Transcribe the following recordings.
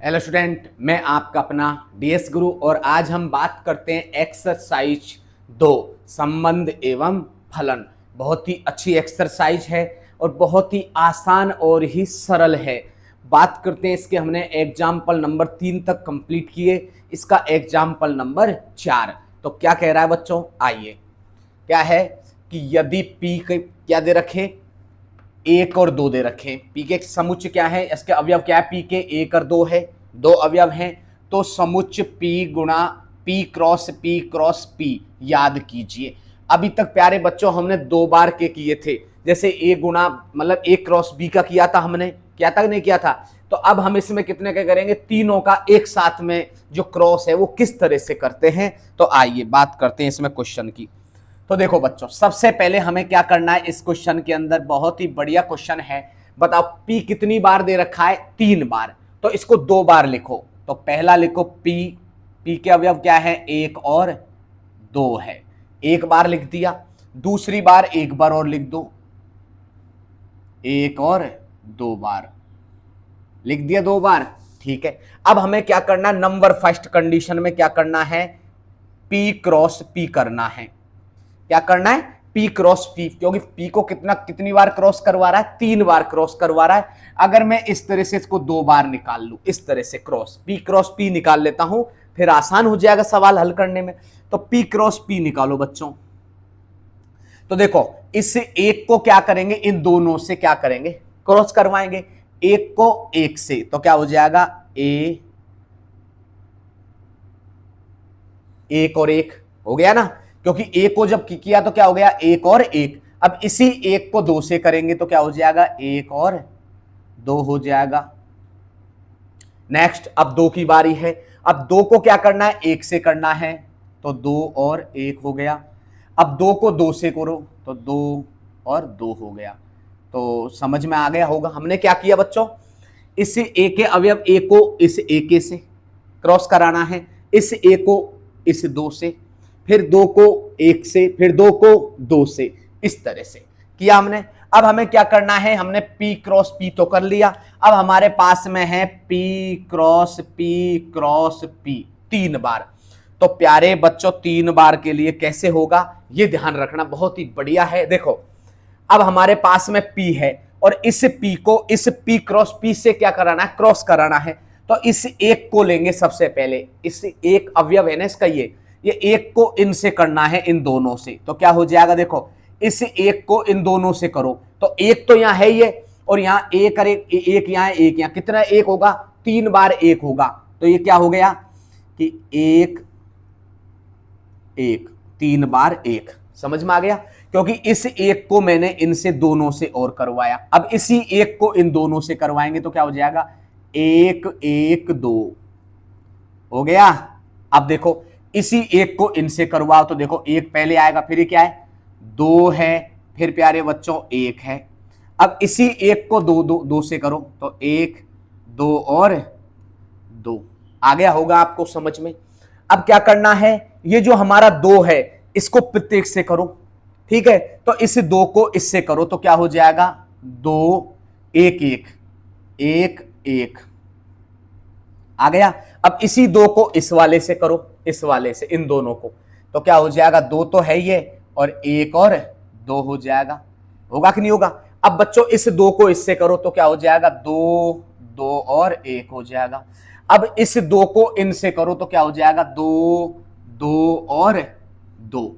Hello student, मैं आपका अपना डीएस गुरु और आज हम बात करते हैं एक्सरसाइज 2 संबंध एवं फलन। बहुत ही अच्छी एक्सरसाइज है और बहुत ही आसान और ही सरल है। बात करते हैं इसके, हमने एग्जाम्पल नंबर 3 तक कंप्लीट किए, इसका एग्जाम्पल नंबर 4। तो क्या कह रहा है बच्चों, आइए। क्या है कि यदि पी क्या दे रखे, 1 और 2 दे रखे। पी के समुच्चय क्या है, इसके अवयव क्या है, पी के 1 और 2 है, 2 अवयव हैं। तो समुच्चय पी गुणा पी क्रॉस पी याद कीजिए। अभी तक प्यारे बच्चों हमने 2 बार के किए थे, जैसे ए गुणा मतलब ए क्रॉस बी का किया था, हमने किया था नहीं किया था। तो अब हम इसमें कितने का करेंगे, तीनों का एक साथ में जो क्रॉस है वो किस तरह से करते हैं। तो आइए बात करते हैं इसमें क्वेश्चन की। तो देखो बच्चों, सबसे पहले हमें क्या करना है इस क्वेश्चन के अंदर, बहुत ही बढ़िया क्वेश्चन है। बताओ पी कितनी बार दे रखा है, 3 बार। तो इसको 2 बार लिखो। तो पहला लिखो पी, पी के अवयव क्या है, 1 और 2 है, 1 बार लिख दिया। दूसरी बार 1 बार और लिख दो, 1 और 2 बार लिख दिया, 2 बार, ठीक है। अब हमें क्या करना, नंबर फर्स्ट कंडीशन में क्या करना है, पी क्रॉस पी करना है। क्या करना है, पी क्रॉस पी, क्योंकि पी को कितनी बार क्रॉस करवा रहा है, 3 बार क्रॉस करवा रहा है। अगर मैं इस तरह से इसको 2 बार निकाल लूं, इस तरह से क्रॉस पी निकाल लेता हूं, फिर आसान हो जाएगा सवाल हल करने में। तो पी क्रॉस पी निकालो बच्चों। तो देखो इस एक को क्या करेंगे, इन दोनों से क्या करेंगे, क्रॉस करवाएंगे। एक को एक से, तो क्या हो जाएगा, एक और एक हो गया ना, क्योंकि एक को जब किया तो क्या हो गया, 1 और 1। अब इसी 1 को 2 से करेंगे तो क्या हो जाएगा, 1 और 2 हो जाएगा। नेक्स्ट अब 2 की बारी है। अब 2 को क्या करना है, 1 से करना है, तो 2 और 1 हो गया। अब 2 को 2 से करो तो 2 और 2 हो गया। तो समझ में आ गया होगा हमने क्या किया बच्चों, इस ए के अवयव ए को इस ए के से क्रॉस कराना है, इस ए को इस 2 से, फिर 2 को 1 से, फिर 2 को 2 से, इस तरह से किया हमने। अब हमें क्या करना है, हमने P क्रॉस P तो कर लिया। अब हमारे पास में है P क्रॉस P 3 बार। तो प्यारे बच्चों 3 बार के लिए कैसे होगा ये ध्यान रखना, बहुत ही बढ़िया है। देखो अब हमारे पास में P है और इस P को इस P क्रॉस P से क्या कराना है, क्रॉस कराना है। तो इस एक को लेंगे सबसे पहले, इस एक अवयव है ना इसका, ये एक को इनसे करना है, इन दोनों से। तो क्या हो जाएगा, देखो इस एक को इन दोनों से करो तो एक तो यहां है ये, और यहां एक और एक यहां, एक यहां, कितना एक होगा, 3 बार 1 होगा। तो ये क्या हो गया कि 1 1, 3 बार 1, समझ में आ गया। क्योंकि इस एक को मैंने इनसे दोनों से और करवाया, अब इसी एक को इन दोनों से करवाएंगे तो क्या हो जाएगा, 1 1 2 हो गया। अब देखो इसी एक को इनसे करवाओ तो देखो 1 पहले आएगा, फिर ये क्या है, 2 है, फिर प्यारे बच्चों 1 है। अब इसी एक को 2 से करो तो 1 2 और 2 आ गया होगा आपको समझ में। अब क्या करना है, ये जो हमारा 2 है इसको प्रत्येक से करो, ठीक है। तो इस 2 को इससे करो तो क्या हो जाएगा, 2 1 1 1 1 आ गया। अब इसी 2 को इस वाले से करो, इस वाले से, इन दोनों को, तो क्या हो जाएगा, 2 तो है ये और 1 और 2 हो जाएगा। होगा कि नहीं होगा। अब बच्चों इस 2 को इससे करो तो क्या हो जाएगा, 2 2 और 1 हो जाएगा। अब इस 2 को इनसे करो तो क्या हो जाएगा, 2 2 और 2।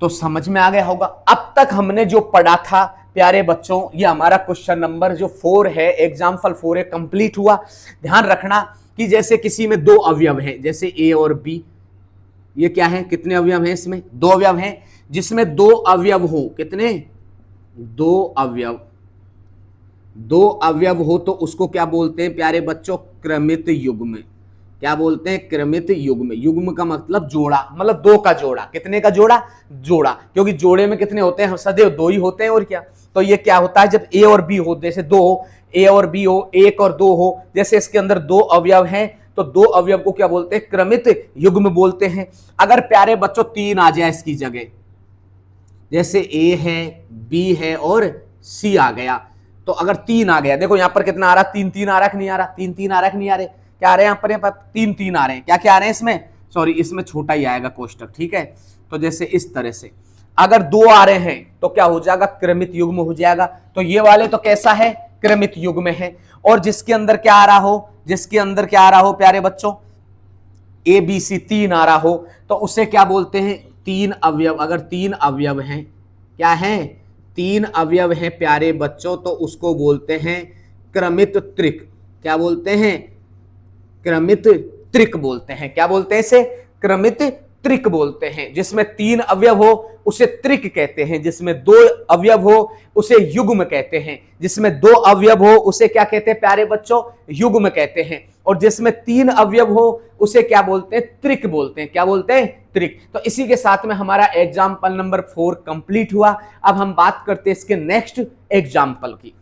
तो समझ में आ गया होगा। अब तक हमने जो पढ़ा था प्यारे बच्चों, ये हमारा क्वेश्चन नंबर जो 4 है, एग्जाम्पल 4 है, कंप्लीट हुआ। ध्यान रखना कि जैसे किसी में 2 अवयव हैं, जैसे ए और बी, ये क्या है, कितने अवयव हैं इसमें, 2 अवयव हैं। जिसमें 2 अवयव हो, कितने, 2 अवयव, 2 अवयव हो तो उसको क्या बोलते हैं प्यारे बच्चों, क्रमित युग्म। क्या बोलते हैं, क्रमित युग्म। युग्म का मतलब जोड़ा, मतलब 2 का जोड़ा, कितने का जोड़ा, जोड़ा, क्योंकि जोड़े में कितने होते हैं, सदैव 2 ही होते हैं और क्या। तो ये क्या होता है, जब ए और बी हो, जैसे 2 हो, ए और बी हो, 1 और 2 हो, जैसे इसके अंदर 2 अवयव हैं तो 2 अवयव को क्या बोलते हैं, क्रमित युग्म बोलते हैं। अगर प्यारे बच्चों 3 आ जाए इसकी जगह, जैसे ए है, बी है और सी आ गया, तो अगर 3 आ गया, देखो यहां पर कितना आ रहा, 3 3 आ रहा कि नहीं आ रहा, 3 3 आ रहा कि नहीं आ रहे, क्या आ रहे हैं यहाँ पर 3 3 आ रहे हैं, क्या क्या आ रहे हैं इसमें, सॉरी इसमें छोटा ही आएगा कोष्टक, ठीक है। तो जैसे इस तरह से अगर 2 आ रहे हैं तो क्या हो जाएगा, क्रमित युग्म हो जाएगा। तो ये वाले तो कैसा है, क्रमित युग्म है। और जिसके अंदर क्या आ रहा हो, जिसके अंदर क्या आ रहा हो प्यारे बच्चों, ए बी सी 3 आ रहा हो, तो उसे क्या बोलते हैं, 3 अवयव। अगर 3 अवयव हैं, क्या हैं, 3 अवयव हैं प्यारे बच्चों, तो उसको बोलते हैं क्रमित त्रिक। क्या बोलते हैं, क्रमित त्रिक बोलते हैं। क्या बोलते हैं इसे, क्रमित त्रिक बोलते हैं। जिसमें 3 अवयव हो उसे त्रिक कहते हैं, जिसमें 2 अवयव हो उसे युग्म कहते हैं, जिसमें 2 अवयव हो उसे क्या कहते हैं प्यारे बच्चों, युग्म कहते हैं, और जिसमें 3 अवयव हो उसे क्या बोलते हैं, त्रिक बोलते हैं। क्या बोलते हैं, त्रिक। तो इसी के साथ में हमारा एग्जाम्पल नंबर 4 कंप्लीट हुआ। अब हम बात करते हैं इसके नेक्स्ट एग्जाम्पल की।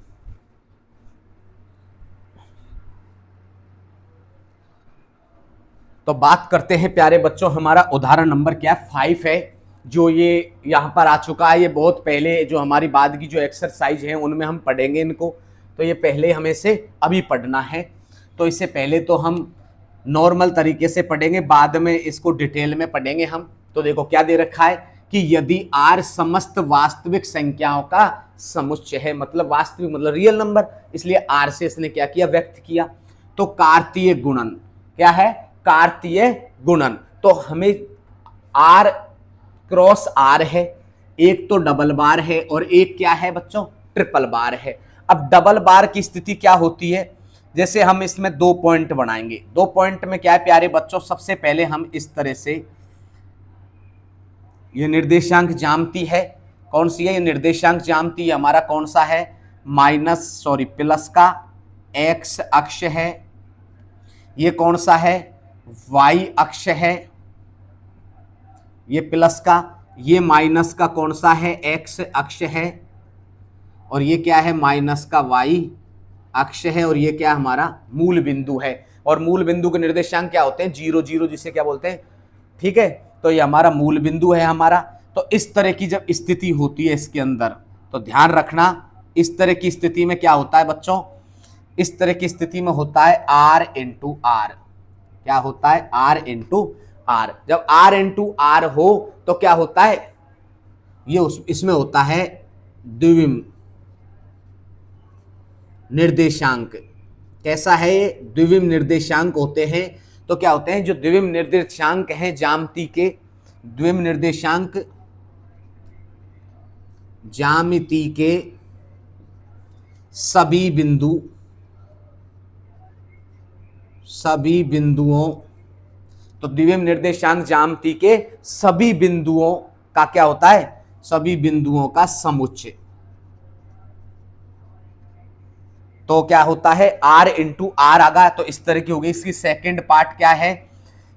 तो बात करते हैं प्यारे बच्चों, हमारा उदाहरण नंबर क्या है, 5 है, जो ये यहां पर आ चुका है। ये बहुत पहले जो हमारी बाद की जो एक्सरसाइज है उनमें हम पढ़ेंगे इनको, तो ये पहले हमें से अभी पढ़ना है। तो इससे पहले तो हम नॉर्मल तरीके से पढ़ेंगे, बाद में इसको डिटेल में पढ़ेंगे हम। तो देखो क्या दे रखा है कि यदि R समस्त वास्तविक संख्याओं का समुच्चय है, मतलब वास्तविक मतलब रियल नंबर, इसलिए R से इसने क्या किया, व्यक्त किया। तो कार्तीय गुणन क्या है, कार्तीय गुणन। तो हमें R क्रॉस R है, एक तो डबल बार है और एक क्या है बच्चों, ट्रिपल बार है। अब डबल बार की स्थिति क्या होती है, जैसे हम इसमें 2 पॉइंट बनाएंगे। 2 पॉइंट में क्या है प्यारे बच्चों, सबसे पहले हम इस तरह से, ये निर्देशांक ज्यामिति है, कौन सी है, ये निर्देशांक ज्यामिति हमारा कौन सा है, प्लस का एक्स अक्ष है। ये कौन सा है, वाई अक्ष है, ये प्लस का, ये माइनस का कौन सा है, एक्स अक्ष है, और ये क्या है, माइनस का वाई अक्ष है, और ये क्या हमारा मूल बिंदु है। और मूल बिंदु के निर्देशांक क्या होते हैं, 0 0, जिसे क्या बोलते हैं, ठीक है। तो ये हमारा मूल बिंदु है हमारा। तो इस तरह की जब स्थिति होती है इसके अंदर, तो ध्यान रखना, इस तरह की स्थिति में क्या होता है बच्चों, इस तरह की स्थिति में होता है R इंटू आर। क्या होता है, R इंटू आर। जब R इंटू आर हो तो क्या होता है, ये इसमें होता है द्विविम निर्देशांक। कैसा है ये, द्विविम निर्देशांक होते हैं। तो क्या होते हैं, जो द्विविम निर्देशांक हैं ज्यामिति के, द्विविम निर्देशांक ज्यामिति के सभी बिंदुओं, तो द्विविम निर्देशांक ज्यामिति के सभी बिंदुओं का क्या होता है, सभी बिंदुओं का समुच्चय। तो क्या होता है, R इंटू आर आगा। तो इस तरह की होगी। इसकी सेकंड पार्ट क्या है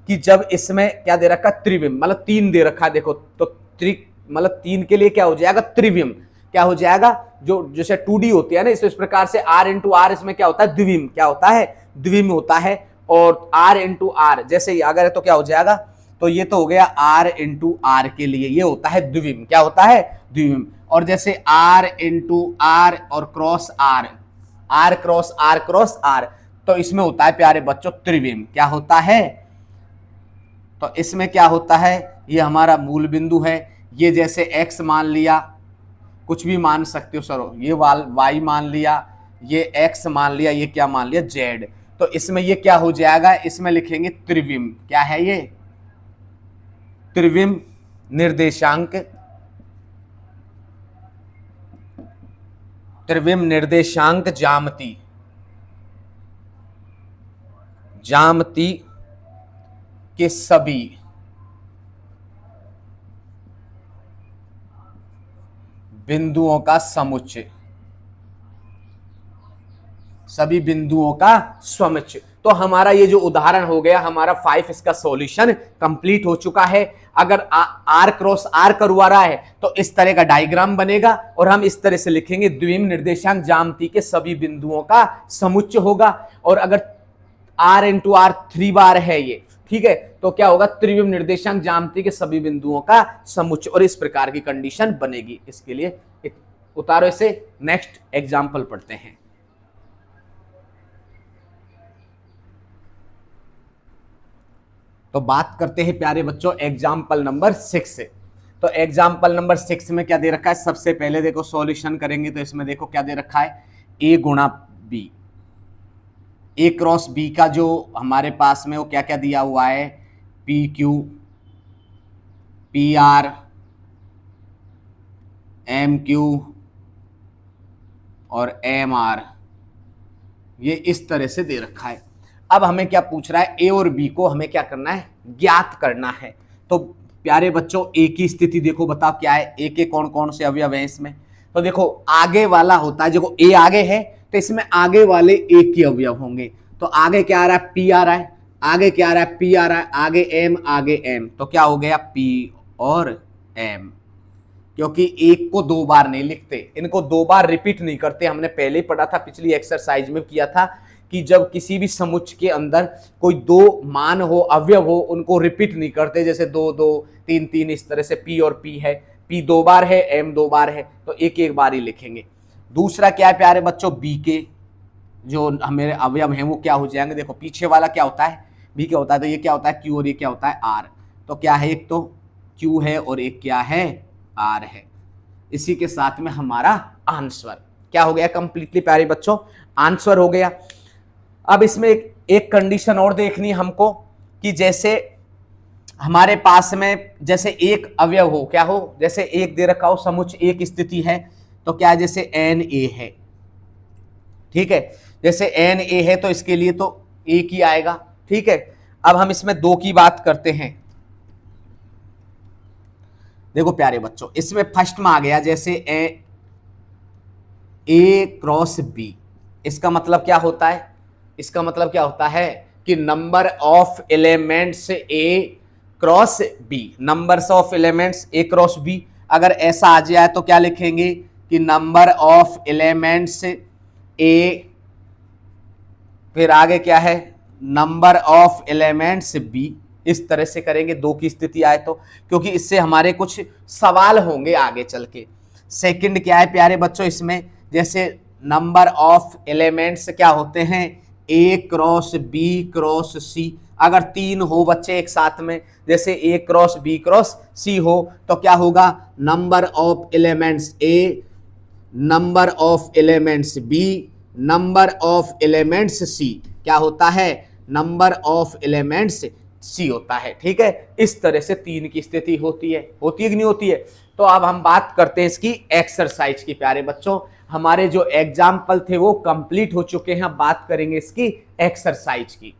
कि जब इसमें क्या दे रखा, त्रिविम, मतलब 3 दे रखा, देखो तो त्रिक मतलब 3 के लिए क्या हो जाएगा, त्रिविम। क्या हो जाएगा, जो जैसे 2D होती है ना, इस प्रकार से R इंटू आर इसमें क्या होता है, द्विविम। क्या होता है, द्विविम होता है। और R इंटू आर जैसे अगर है तो क्या हो जाएगा, तो ये तो हो गया R इंटू आर के लिए ये होता है द्विविम। क्या होता है, द्विविम। और जैसे R इंटू आर और cross R, R cross R, तो इसमें होता है प्यारे बच्चों त्रिविम। क्या होता है, तो इसमें क्या होता है, ये हमारा मूल बिंदु है। ये जैसे x मान लिया, कुछ भी मान सकते हो सर, ये y मान लिया, ये x मान लिया, ये क्या मान लिया, z। तो इसमें ये क्या हो जाएगा, इसमें लिखेंगे त्रिविम। क्या है ये, त्रिविम निर्देशांक, त्रिविम निर्देशांक ज्यामिति के सभी बिंदुओं का समुच्चय, सभी बिंदुओं का समुच्चय। तो हमारा ये जो उदाहरण हो गया हमारा 5, इसका सॉल्यूशन कंप्लीट हो चुका है। अगर R क्रॉस R करवा रहा है तो इस तरह का डायग्राम बनेगा और हम इस तरह से लिखेंगे, द्विविम निर्देशांक ज्यामिति के सभी बिंदुओं का समुच्चय होगा। और अगर R इंटू आर 3 बार है ये, ठीक है, तो क्या होगा, त्रिविम निर्देशांक ज्यामिति के सभी बिंदुओं का समुच्चय। और इस प्रकार की कंडीशन बनेगी। इसके लिए उतारो इसे, नेक्स्ट एग्जाम्पल पढ़ते हैं। तो बात करते हैं प्यारे बच्चों एग्जाम्पल नंबर 6 से। तो एग्जाम्पल नंबर 6 में क्या दे रखा है, सबसे पहले देखो सॉल्यूशन करेंगे तो इसमें देखो क्या दे रखा है, ए गुणा बी, ए क्रॉस बी का जो हमारे पास में वो क्या क्या दिया हुआ है, P Q, P R, M Q और एम आर, ये इस तरह से दे रखा है। अब हमें क्या पूछ रहा है, ए और बी को हमें क्या करना है, ज्ञात करना है। तो प्यारे बच्चों ए की स्थिति देखो, बताओ क्या है, ए के कौन कौन से अवयव हैं इसमें। तो देखो आगे वाला होता है, देखो ए आगे है तो इसमें आगे वाले ए के अवयव होंगे। तो आगे क्या आ रहा है, पी आ रहा है, आगे क्या आ रहा है, पी आ रहा है, आगे एम, आगे एम, तो क्या हो गया, पी और एम। क्योंकि एक को दो बार नहीं लिखते, इनको दो बार रिपीट नहीं करते। हमने पहले ही पढ़ा था, पिछली एक्सरसाइज में किया था कि जब किसी भी समुच्चय के अंदर कोई दो मान हो, अवयव हो, उनको रिपीट नहीं करते, जैसे दो दो, तीन तीन, इस तरह से पी और पी है, पी दो बार है, एम दो बार है, तो एक एक बार ही लिखेंगे। दूसरा क्या है प्यारे बच्चों, बी के जो हमारे अवयव हैं वो क्या हो जाएंगे, देखो पीछे वाला क्या होता है, बी क्या होता है, तो ये क्या होता है, क्यू, और ये क्या होता है, आर। तो क्या है, एक तो क्यू है और एक क्या है, आर है। इसी के साथ में हमारा आंसर क्या हो गया, कंप्लीटली प्यारे बच्चों आंसर हो गया। अब इसमें एक कंडीशन और देखनी है हमको कि जैसे हमारे पास में जैसे एक अवयव हो, क्या हो, जैसे एक दे रखा हो समुच्चय, एक स्थिति है, तो क्या है, जैसे एन ए है, ठीक है, जैसे एन ए है तो इसके लिए तो एक ही आएगा, ठीक है। अब हम इसमें दो की बात करते हैं। देखो प्यारे बच्चों इसमें फर्स्ट में आ गया जैसे ए क्रॉस बी, इसका मतलब क्या होता है, इसका मतलब क्या होता है कि number of elements A cross B, numbers of elements A cross B. अगर ऐसा आ जाए तो क्या लिखेंगे कि नंबर ऑफ एलिमेंट्स ए, फिर आगे क्या है, नंबर ऑफ एलिमेंट्स बी। इस तरह से करेंगे दो की स्थिति आए तो, क्योंकि इससे हमारे कुछ सवाल होंगे आगे चल के। सेकंड क्या है प्यारे बच्चों, इसमें जैसे नंबर ऑफ एलिमेंट्स क्या होते हैं, A cross B cross C. अगर तीन हो बच्चे एक साथ में, जैसे A cross B cross C हो, तो क्या होगा, number of elements A, number of elements B, number of elements C, क्या होता है, नंबर ऑफ एलिमेंट्स सी होता है, ठीक है। इस तरह से तीन की स्थिति होती है कि नहीं होती है। तो अब हम बात करते हैं इसकी एक्सरसाइज की प्यारे बच्चों। हमारे जो एग्जाम्पल थे वो कंप्लीट हो चुके हैं, बात करेंगे इसकी एक्सरसाइज की।